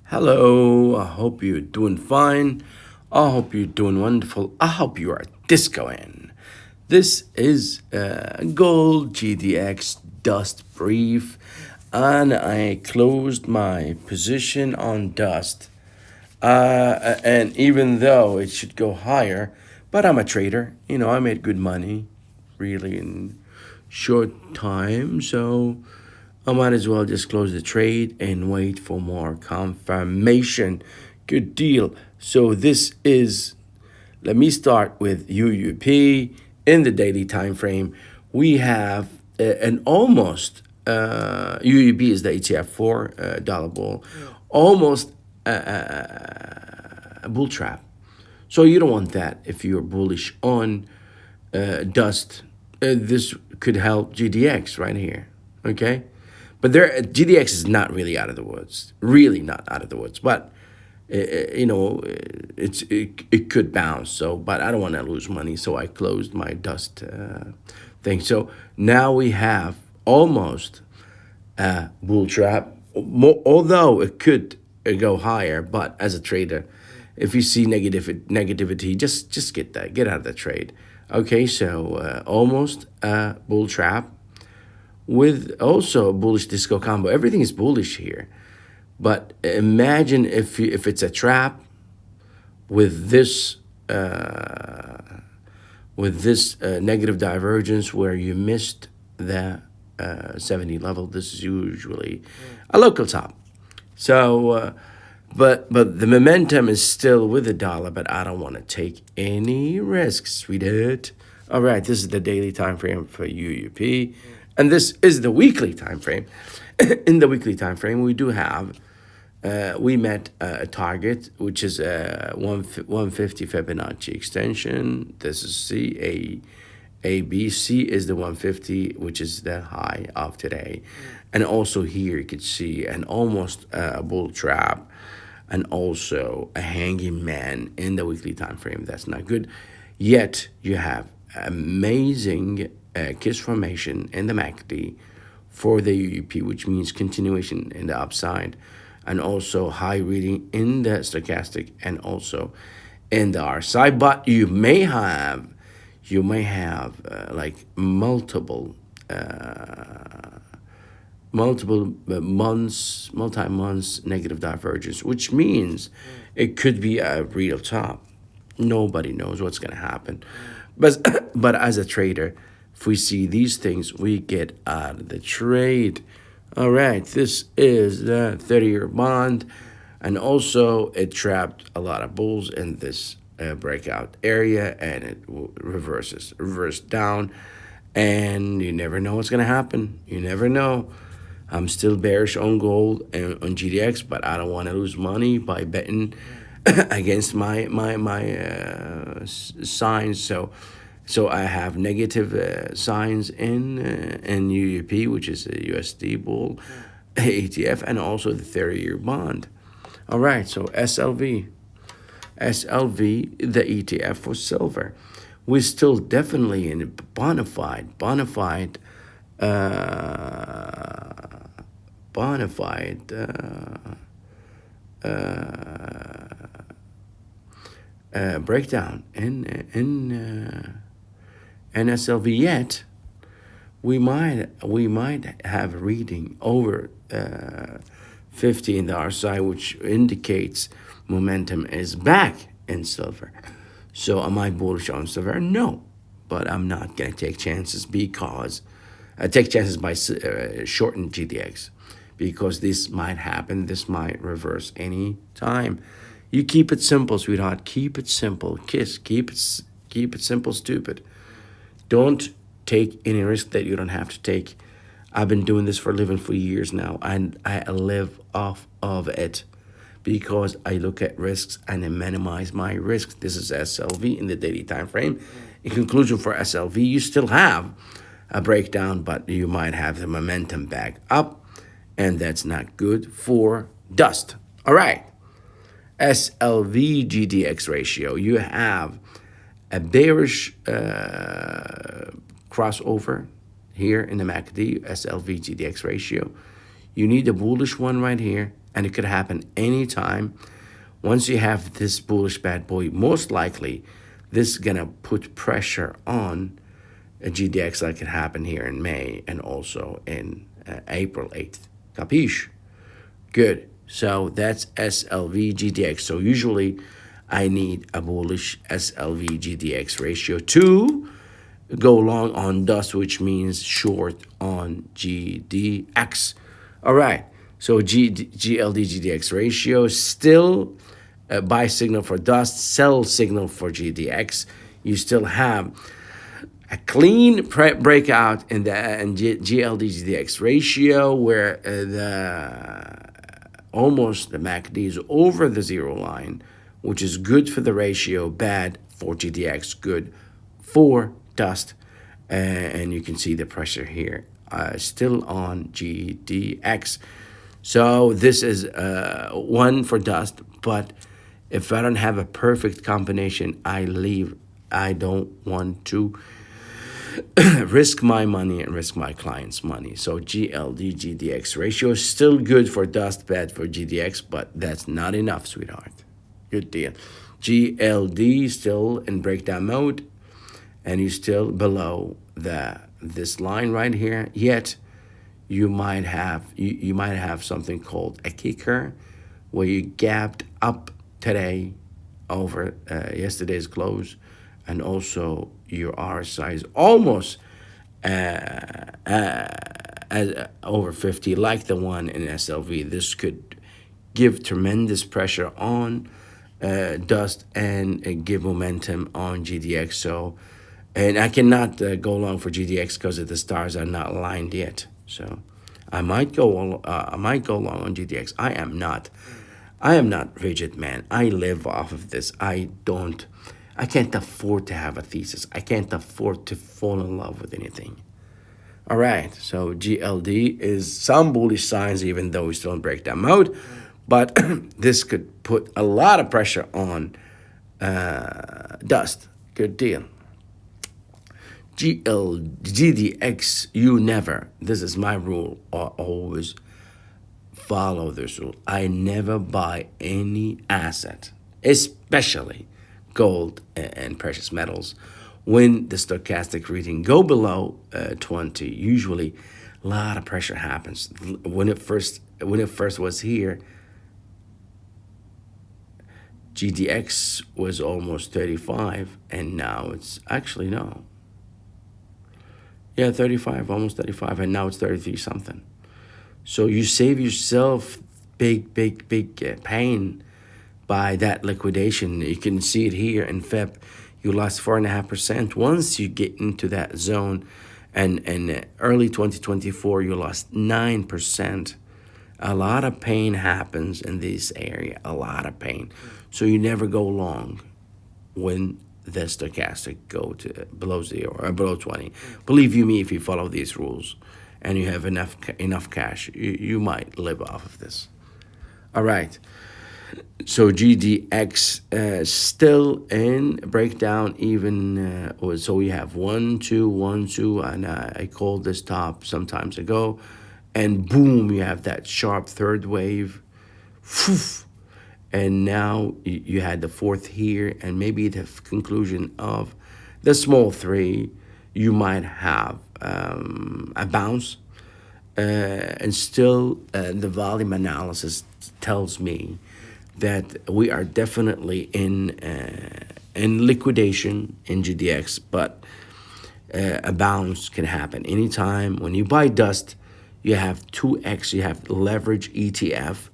Hello, I hope you're doing fine. I hope you're doing wonderful. I hope you are discoing. This is Gold GDX Dust Brief, and I closed my position on Dust. And even though it should go higher, but I'm a trader. I made good money really in short time, so I might as well just close the trade and wait for more confirmation. Good deal. So this is, let me start with UUP in the daily time frame. We have an almost UUP is the ETF for dollar bull, almost a bull trap. So you don't want that if you're bullish on dust. This could help GDX right here. Okay, but GDX is not really out of the woods. Really not out of the woods. But it could bounce. So, but I don't want to lose money. So I closed my dust thing. So now we have almost a bull trap. Although it could go higher, but as a trader, if you see negativity, just get out of the trade. Okay, so almost a bull trap with also a bullish disco combo. Everything is bullish here, but imagine if it's a trap with this negative divergence where you missed the 70 level. This is usually a local top. So, but the momentum is still with the dollar, but I don't want to take any risks, sweetheart. All right, this is the daily time frame for UUP, and this is the weekly time frame. In the weekly time frame, we do have we met a target, which is a 150 Fibonacci extension. This is C. A, B, C is the 150, which is the high of today. And also here you could see an almost bull trap and also a hanging man in the weekly time frame. That's not good. Yet you have amazing kiss formation in the MACD for the UUP, which means continuation in the upside, and also high reading in the stochastic and also in the RSI. But you may have like multiple multi-months negative divergence, which means it could be a real top. Nobody knows what's going to happen, but as a trader, if we see these things, we get out of the trade. All right, this is the 30-year bond, and also it trapped a lot of bulls in this breakout area, and it reverse down, and you never know what's going to happen. You never know. I'm still bearish on gold and on GDX, but I don't want to lose money by betting against my signs. So I have negative signs in UUP, which is a USD bull ETF, and also the 30-year bond. All right, so SLV, the ETF for silver. We're still definitely in bonafide breakdown in NSLV. Yet we might have a reading over 50 in the RSI, which indicates momentum is back in silver. So am I bullish on silver? No, but I'm not going to take chances because I take chances by shorting GDX, because this might happen. This might reverse any time. You keep it simple, sweetheart. Keep it simple. Kiss. Keep it simple, stupid. Don't take any risk that you don't have to take. I've been doing this for a living for years now, and I live off of it because I look at risks and I minimize my risks. This is SLV in the daily time frame. In conclusion, for SLV, you still have a breakdown, but you might have the momentum back up, and that's not good for dust. All right, SLV GDX ratio. You have a bearish crossover here in the MACD, SLV GDX ratio. You need a bullish one right here, and it could happen anytime. Once you have this bullish bad boy, most likely this is gonna put pressure on a GDX like it happened here in May and also in April 8th. Capiche? Good. So that's SLV GDX. So usually I need a bullish SLV GDX ratio to go long on dust, which means short on GDX. All right. So GLD GDX ratio still buy signal for dust, sell signal for GDX. You still have a clean breakout in the GLD GDX ratio where almost the MACD is over the zero line, which is good for the ratio, bad for GDX, good for dust. And you can see the pressure here still on GDX. So this is one for dust, but if I don't have a perfect combination, I leave. I don't want to risk my money and risk my client's money. So GLD GDX ratio is still good for dust, bad for GDX, but that's not enough, sweetheart. Good deal. GLD still in breakdown mode, and you're still below this line right here. Yet you might have something called a kicker, where you gapped up today over yesterday's close, and also your RSI is almost over 50, like the one in SLV. This could give tremendous pressure on dust and give momentum on GDX. So, and I cannot go long for GDX because the stars are not aligned yet. So, I might go long on GDX. I am not rigid, man. I live off of this. I can't afford to have a thesis. I can't afford to fall in love with anything. All right, so GLD is some bullish signs, even though we're still in breakdown mode. But this could put a lot of pressure on dust. Good deal. GDX, you never. This is my rule. I always follow this rule. I never buy any asset, especially gold and precious metals, when the stochastic reading go below 20. Usually a lot of pressure happens. When it first was here, GDX was almost 35, and now it's actually, no, yeah, 35, almost 35, and now it's 33 something. So you save yourself big pain by that liquidation. You can see it here in Feb. You lost 4.5%. Once you get into that zone, and early 2024, you lost 9%. A lot of pain happens in this area, a lot of pain. So you never go long when the stochastic go to below 0 or below 20. Believe you me, if you follow these rules and you have enough cash, you might live off of this. All right. So GDX still in breakdown, even so we have 1 2 1 2, and I called this top some times ago, and boom, you have that sharp third wave, and now you had the fourth here, and maybe the conclusion of the small three. You might have a bounce, and still the volume analysis tells me that we are definitely in liquidation in GDX, but a bounce can happen anytime. When you buy dust, you have 2x, you have leverage ETF,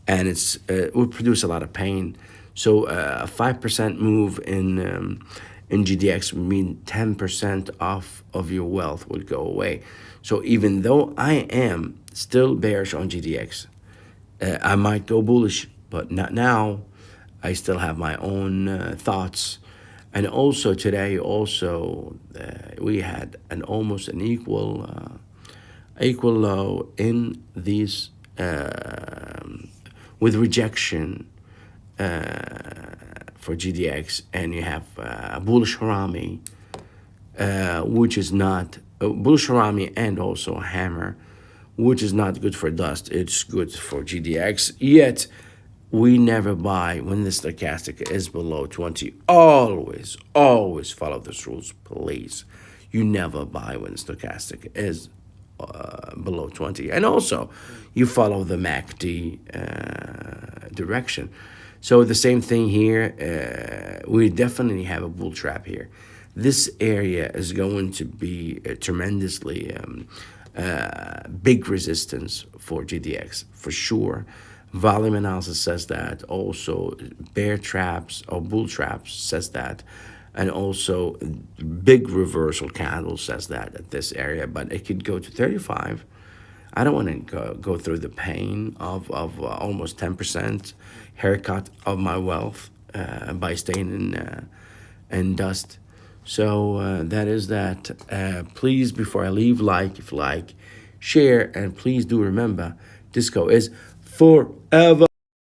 and it will produce a lot of pain. So a 5% move in GDX would mean 10% off of your wealth would go away. So even though I am still bearish on GDX, I might go bullish, but not now. I still have my own thoughts. And also today, we had almost an equal low in these with rejection for GDX, and you have a bullish harami, which is not bullish harami, and also a hammer, which is not good for dust. It's good for GDX. Yet, we never buy when the stochastic is below 20. Always, always follow these rules, please. You never buy when the stochastic is below 20. And also, you follow the MACD direction. So the same thing here. We definitely have a bull trap here. This area is going to be tremendously big resistance for GDX, for sure. Volume analysis says that. Also, bear traps or bull traps says that. And also, big reversal candle says that at this area. But it could go to 35. I don't want to go through the pain of almost 10% haircut of my wealth by staying in dust. So that is that. Please, before I leave, if you like, share, and please do remember, disco is forever.